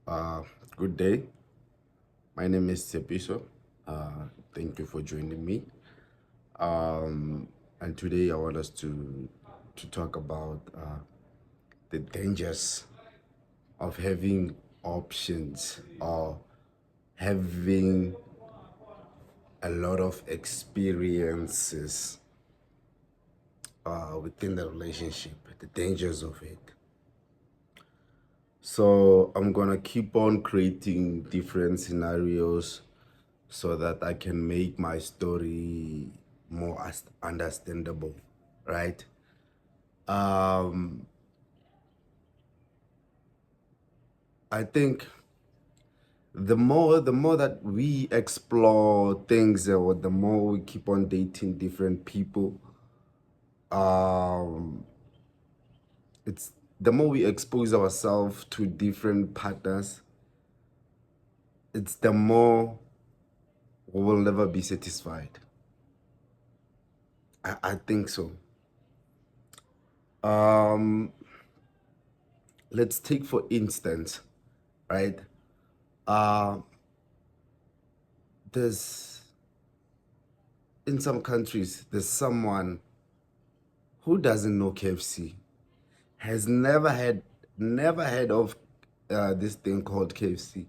Uh, Good day. My name is Sepiso. Thank you for joining me. Um, and today I want us to talk about the dangers of having options or having a lot of experiences within the relationship. The dangers of it. So I'm gonna keep on creating different scenarios so that I can make my story more understandable, right? Um, I think the more that we explore things, or the more we keep on dating different people, um, it's the more we expose ourselves to different partners, it's the more we will never be satisfied. I think so. Um, let's take for instance, right? Uh, there's in some countries there's someone who doesn't know KFC, has never heard of this thing called KFC,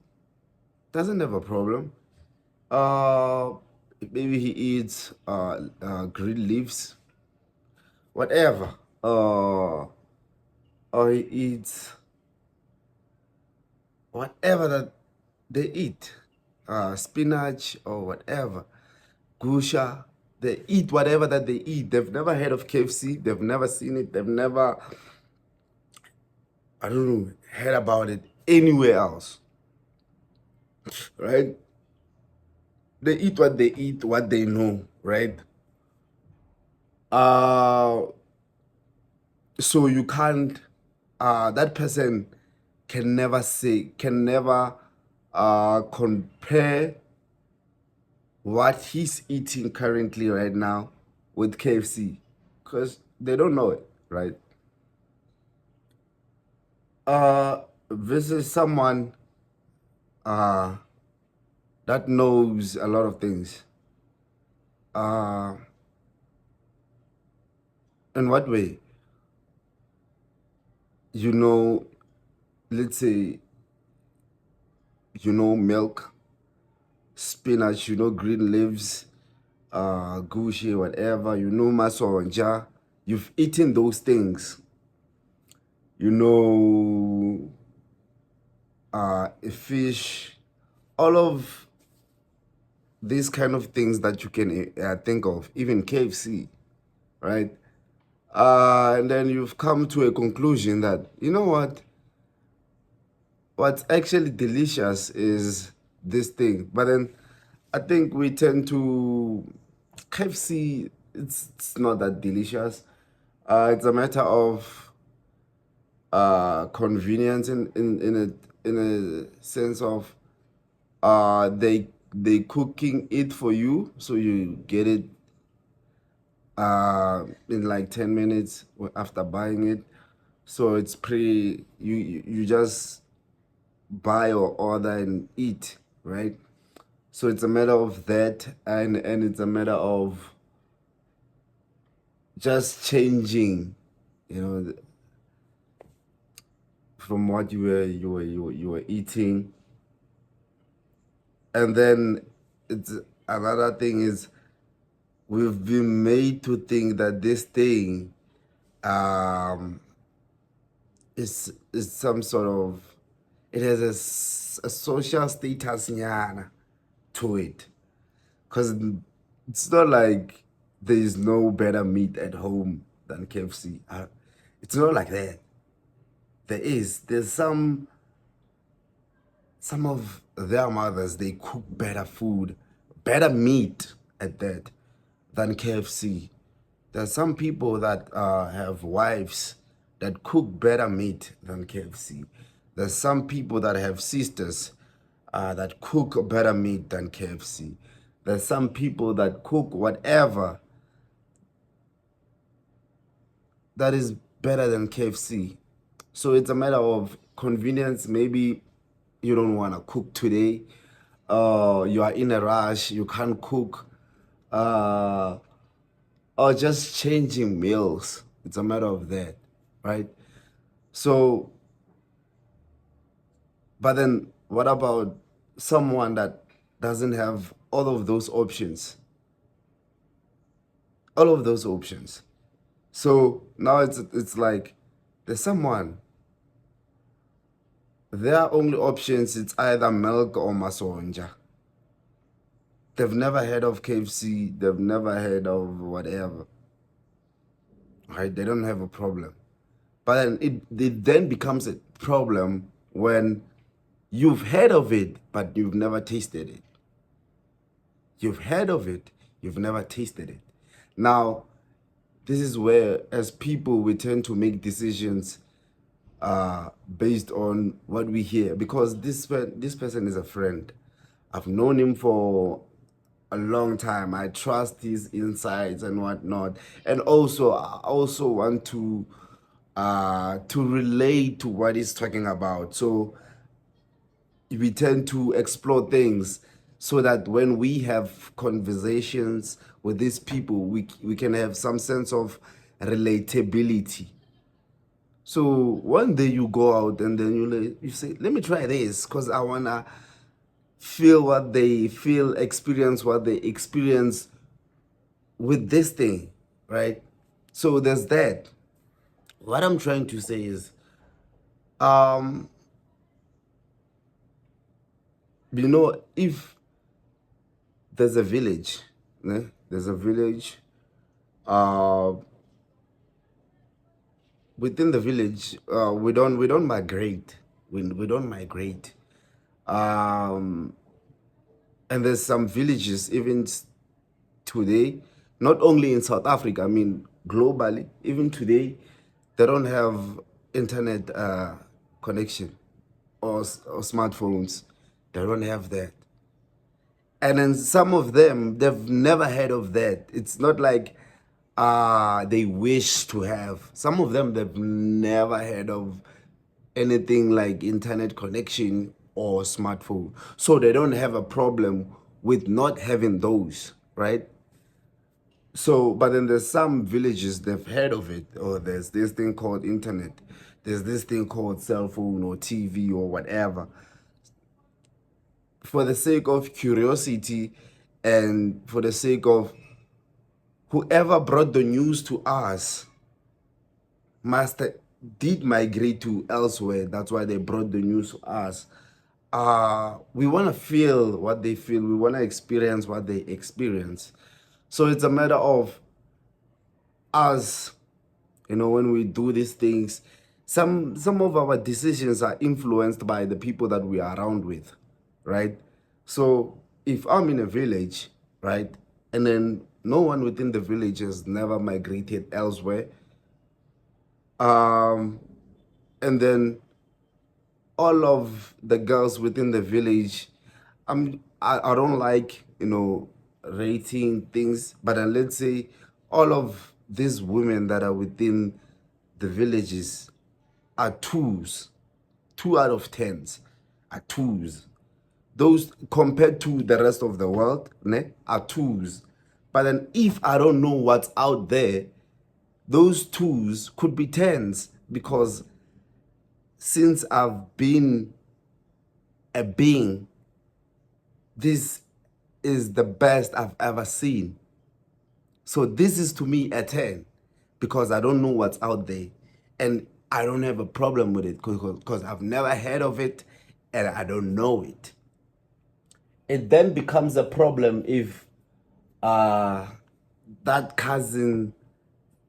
doesn't have a problem. Uh, Maybe he eats green leaves, whatever. Or he eats whatever that they eat, spinach or whatever, gusha. They eat whatever that they eat. They've never heard of KFC. They've never seen it. They've never, I don't know, heard about it anywhere else, right? They eat what they eat, what they know, right? Uh, so you can't, that person can never compare what he's eating currently right now with KFC because they don't know it, right? This is someone uh, that knows a lot of things. Uh, in what way? You know, let's say, milk, spinach, green leaves, gushi, whatever, masonja. You've eaten those things. You know, a fish, all of these kind of things that you can think of, even KFC, right? And then you've come to a conclusion that, you know what? What's actually delicious is this thing. But then I think we tend to KFC, it's not that delicious. It's a matter of convenience in a sense of they cooking it for you, so you get it in like 10 minutes after buying it. So it's pretty, you just buy or order and eat, right? So it's a matter of that, and it's a matter of just changing, you know, from what you were eating. And then it's another thing is we've been made to think that this thing um is some sort of, it has a social status nyana to it, because it's not like there is no better meat at home than KFC. It's not like that. There's some of their mothers, they cook better food, better meat at that than KFC. There's some people that have wives that cook better meat than KFC. There's some people that have sisters that cook better meat than KFC. There's some people that cook whatever that is better than KFC. So it's a matter of convenience. Maybe you don't want to cook today, you are in a rush, you can't cook, uh, or just changing meals. It's a matter of that, right? So, but then what about someone that doesn't have all of those options? All of those options. So now it's like there's someone, their only options, it's either milk or masonja. They've never heard of KFC, they've never heard of whatever. Right? They don't have a problem. But then it then becomes a problem when you've heard of it, but you've never tasted it. You've heard of it, you've never tasted it. Now, this is where, as people, we tend to make decisions based on what we hear, because this person is a friend. I've known him for a long time. I trust his insights and whatnot, and also I also want to relate to what he's talking about. So we tend to explore things so that when we have conversations with these people, we can have some sense of relatability. So one day you go out and then you say, let me try this because I want to feel what they feel, experience what they experience with this thing, right? So there's that. What I'm trying to say is, um, if there's a village, there's a village, uh, within the village, we don't migrate, we don't migrate, um, and there's some villages even today, not only in South Africa, I mean globally, even today, they don't have internet connection or smartphones. They don't have that. And then some of them, they've never heard of that. It's not like they wish to have. Some of them, they've never heard of anything like internet connection or smartphone. So they don't have a problem with not having those, right? So, but then there's some villages, they've heard of it, or there's this thing called internet, there's this thing called cell phone or TV or whatever. For the sake of curiosity and for the sake of whoever brought the news to us master did migrate to elsewhere. That's why they brought the news to us. We want to feel what they feel. We want to experience what they experience. So it's a matter of us, when we do these things, some of our decisions are influenced by the people that we are around with, right? So if I'm in a village, right, and then no one within the village has never migrated elsewhere, and then all of the girls within the village, I don't like, rating things, but then let's say all of these women that are within the villages are twos, 2 out of 10s are twos. Those compared to the rest of the world, are twos. But then if I don't know what's out there, those twos could be tens, because since I've been a being, this is the best I've ever seen. So this is to me a 10, because I don't know what's out there and I don't have a problem with it because I've never heard of it and I don't know it. It then becomes a problem if that cousin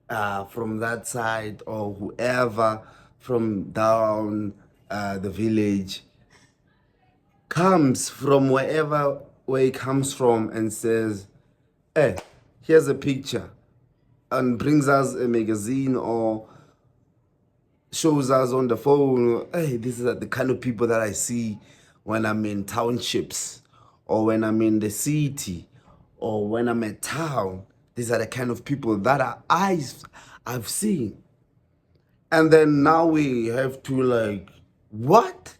from that side or whoever from down the village comes from where he comes from and says, hey, here's a picture, and brings us a magazine or shows us on the phone, hey, this is the kind of people that I see when I'm in townships or when I'm in the city or when I'm at town. These are the kind of people that I've seen. And then now we have to what?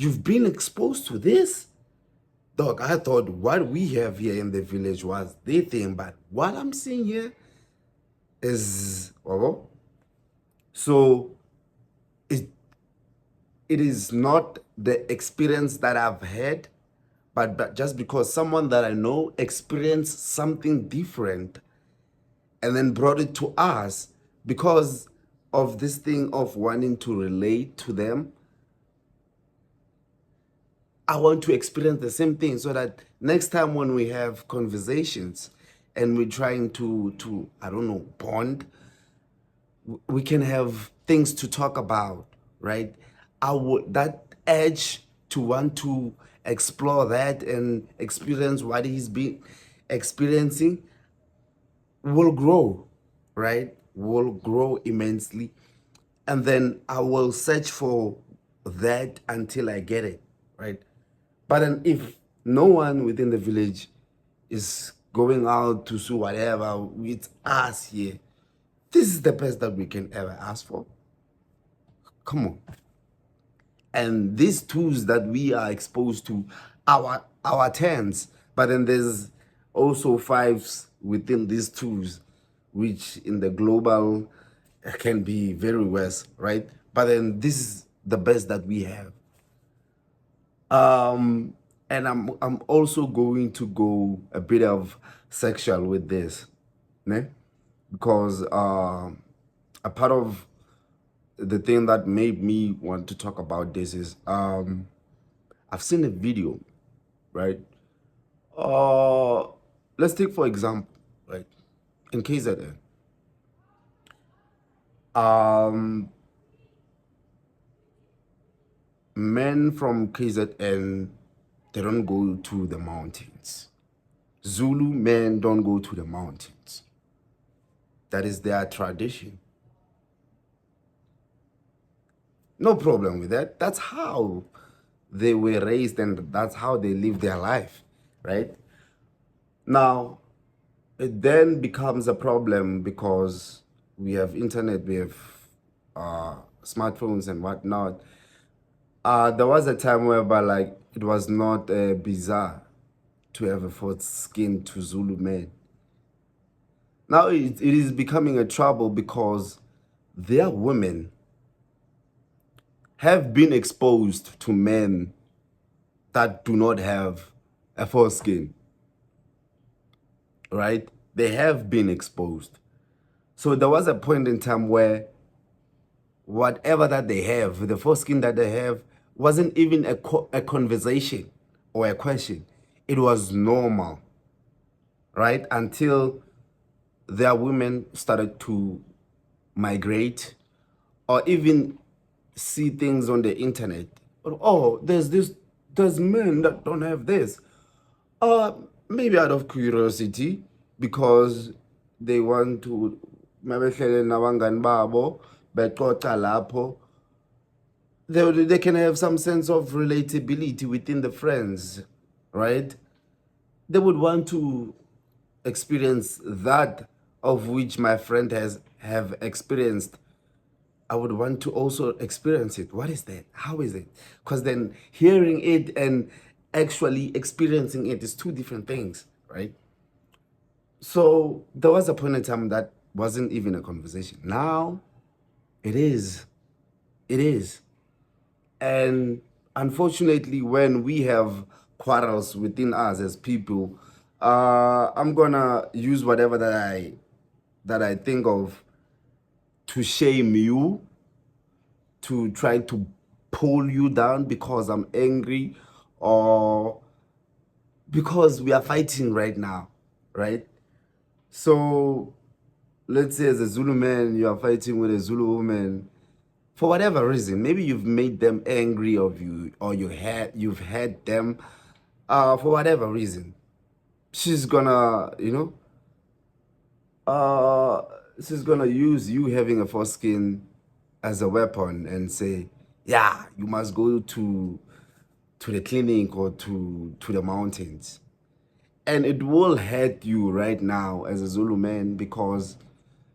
You've been exposed to this? Dog, I thought what we have here in the village was the thing, but what I'm seeing here is, so it is not the experience that I've had, but just because someone that I know experienced something different and then brought it to us because of this thing of wanting to relate to them. I want to experience the same thing so that next time when we have conversations and we're trying to I don't know, bond, we can have things to talk about, right? That edge to want to explore that and experience what he's been experiencing will grow, right? Will grow immensely. And then I will search for that until I get it, right? But then if no one within the village is going out to sue whatever with us here, this is the best that we can ever ask for. Come on. And these tools that we are exposed to, our tens, but then there's also fives within these tools, which in the global can be very worse, right? But then this is the best that we have. And I'm also going to go a bit of sexual with this, né? Because a part of the thing that made me want to talk about this is I've seen a video, right? Let's take for example, right, in KZN. Men from KZN, they don't go to the mountains. Zulu men don't go to the mountains. That is their tradition. No problem with that. That's how they were raised and that's how they live their life, right? Now, it then becomes a problem because we have internet, we have smartphones and whatnot. There was a time whereby like it was not bizarre to have a foreskin to Zulu men. Now it is becoming a trouble because their women have been exposed to men that do not have a foreskin, right? They have been exposed. So there was a point in time where whatever that they have, the foreskin that they have, wasn't even a conversation or a question. It was normal, right? Until their women started to migrate or even see things on the internet. Oh, there's men that don't have this. Maybe out of curiosity, because they want to mabehlele nabangani babo bexoxa lapho, they can have some sense of relatability within the friends, right? They would want to experience that of which my friend have experienced. I would want to also experience it. What is that? How is it? Because then hearing it and actually experiencing it is two different things, right? So there was a point in time that wasn't even a conversation. Now it is. It is. And unfortunately, when we have quarrels within us as people, I'm gonna use whatever that I think of to shame you, to try to pull you down because I'm angry or because we are fighting right now, right? So let's say as a Zulu man, you are fighting with a Zulu woman. For whatever reason, maybe you've made them angry of you, or you've had them for whatever reason. She's gonna, she's gonna use you having a foreskin as a weapon and say, yeah, you must go to the clinic or to the mountains. And it will hurt you right now as a Zulu man because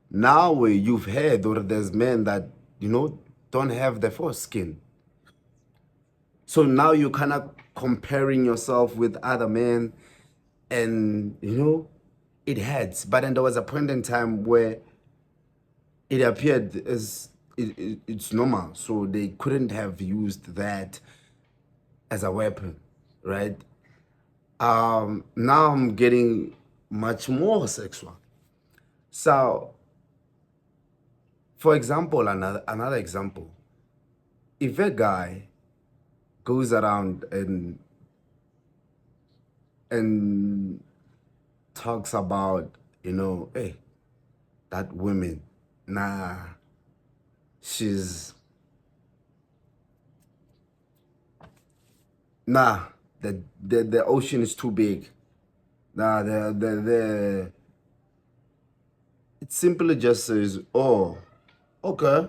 now you've heard, or there's men that, don't have the foreskin. So now you're kind of comparing yourself with other men, and it hurts. But then there was a point in time where it appeared as it's normal, so they couldn't have used that as a weapon, right? Now I'm getting much more sexual. So, for example, another example, if a guy goes around and talks about, hey, that woman, nah, she's nah, the ocean is too big. Nah, the it simply just says, oh, okay.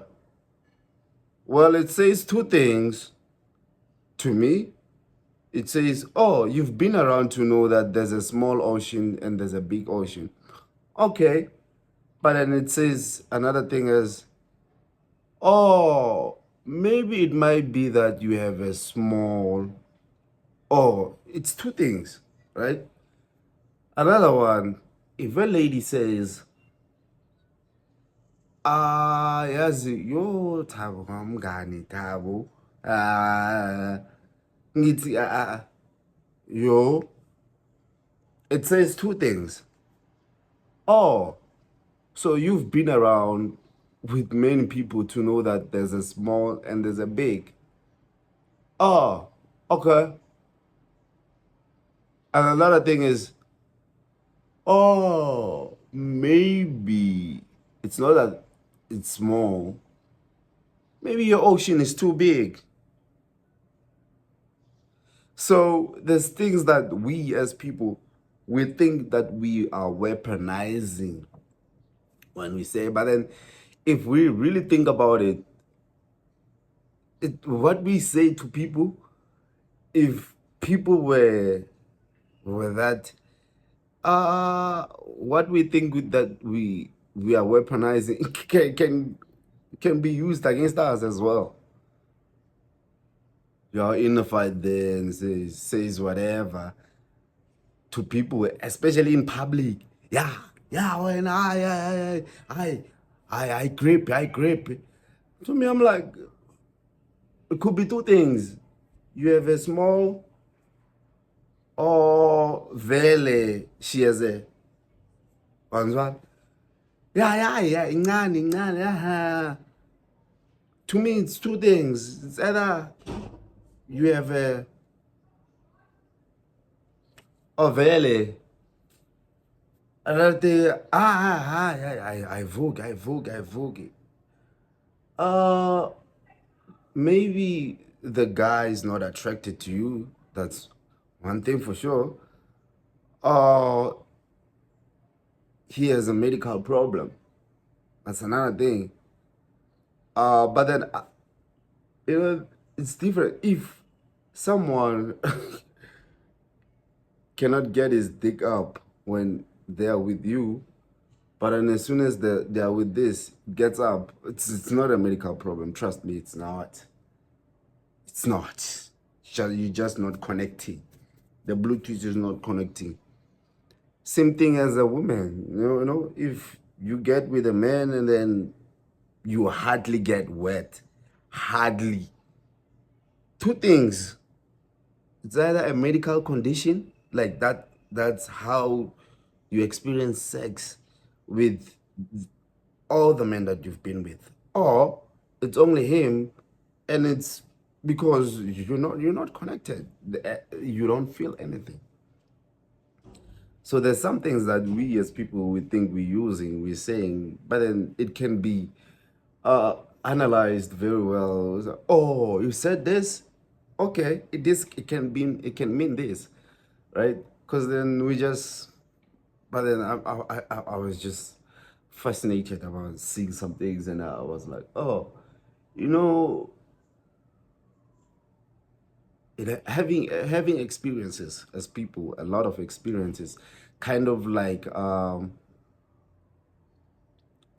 Well, it says two things to me. It says, oh, you've been around to know that there's a small ocean and there's a big ocean. Okay. But then it says another thing is, oh, maybe it might be that you have a small, oh, it's two things, right? Another one, if a lady says, yazi, yo, Thabo, kamngani, Thabo, ngithi, yo, it says two things. Oh, so you've been around with many people to know that there's a small and there's a big. Oh, okay. And another thing is, oh, maybe it's not that it's small. Maybe your ocean is too big. So there's things that we as people, we think that we are weaponizing when we say, but then if we really think about it, what we say to people, if people were that, what we think that we are weaponizing can be used against us as well. You're in a fight there and says whatever to people, especially in public. Yeah, when I grip. To me, I'm like, it could be two things. You have a small or vele she has a one. Yeah, incane, yeah. To me, it's two things. It's either you have a vele. Another thing, I vogue. Uh, maybe the guy is not attracted to you. That's one thing for sure. Uh, he has a medical problem. That's another thing. But then, it's different. If someone cannot get his dick up when they are with you, but then as soon as they are with this, gets up, it's not a medical problem. Trust me, it's not. It's not. You're just not connecting. The Bluetooth is not connecting. Same thing as a woman. If you get with a man and then you hardly get wet, hardly. Two things. It's either a medical condition, like that's how you experience sex with all the men that you've been with, or it's only him, and it's because you're not connected. You don't feel anything. So there's some things that we as people we think we're saying, but then it can be analyzed very well. It's like, oh, you said this, okay, it can mean this, right? Because then we just, but then I was just fascinated about seeing some things, and I was like, oh, you know, having experiences as people, a lot of experiences, kind of like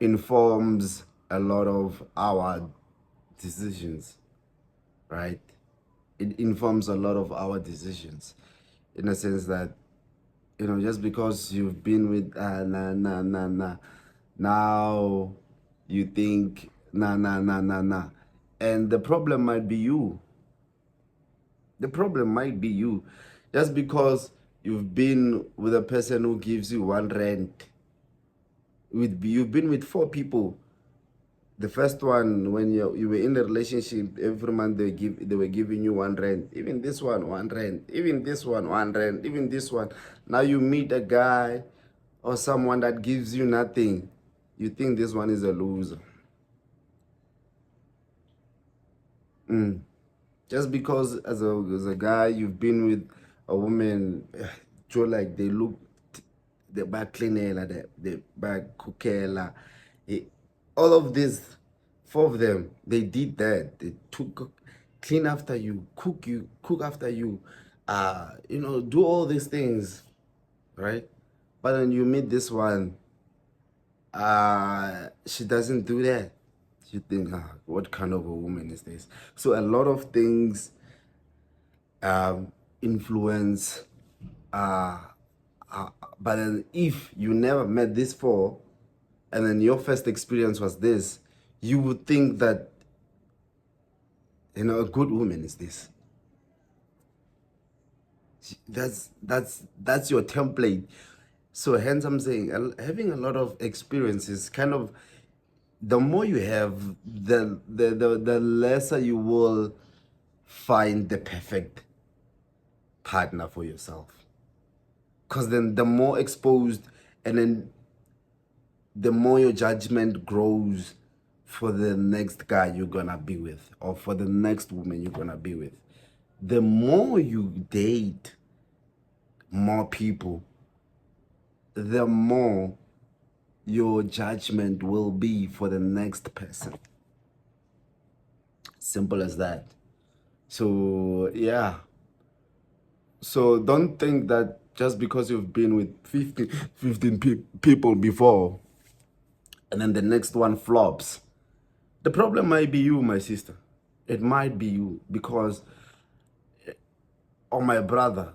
informs a lot of our decisions, right? it informs a lot of our decisions, in a sense that, just because you've been with now you think nah. And the problem might be you. The problem might be you. Just because you've been with a person who gives you 1 rand, you've been with 4 people. The first one, when you were in a relationship, every month they were giving you 1 rand. Even this one, 1 rand. Even this one, 1 rand. Even this one. Now you meet a guy or someone that gives you nothing. You think this one is a loser. Just because as a guy you've been with a woman, like they look, the back cleaner, the back cookela, all of this, 4 of them, they did that. They took clean after you, cook after you, do all these things, right? But then you meet this one, she doesn't do that. You think, what kind of a woman is this? So a lot of things influence, but then if you never met these 4 and then your first experience was this, you would think that, a good woman is this. That's your template. So hence I'm saying, having a lot of experiences, kind of, the more you have, the lesser you will find the perfect partner for yourself. Because then the more exposed, and then the more your judgment grows for the next guy you're gonna be with, or for the next woman you're gonna be with. The more you date more people, the more your judgment will be for the next person. Simple as that. So yeah. So don't think that just because you've been with 15 people before, and then the next one flops. The problem might be you, my sister. It might be you, because, or my brother,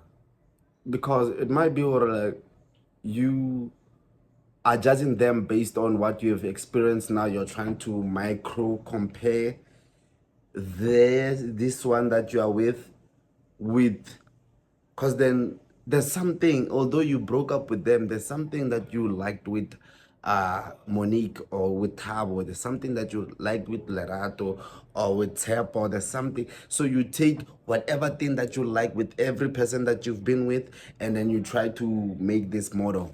because it might be, or like, you are judging them based on what you have experienced. Now you're trying to micro compare this one that you are with, because then there's something, although you broke up with them, there's something that you liked with Monique or with Thabo. There's something that you liked with Lerato or with Tep, or there's something. So you take whatever thing that you like with every person that you've been with, and then you try to make this model.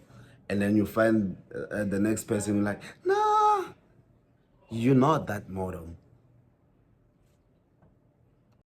And then you find the next person, you're like, nah, you're not that model.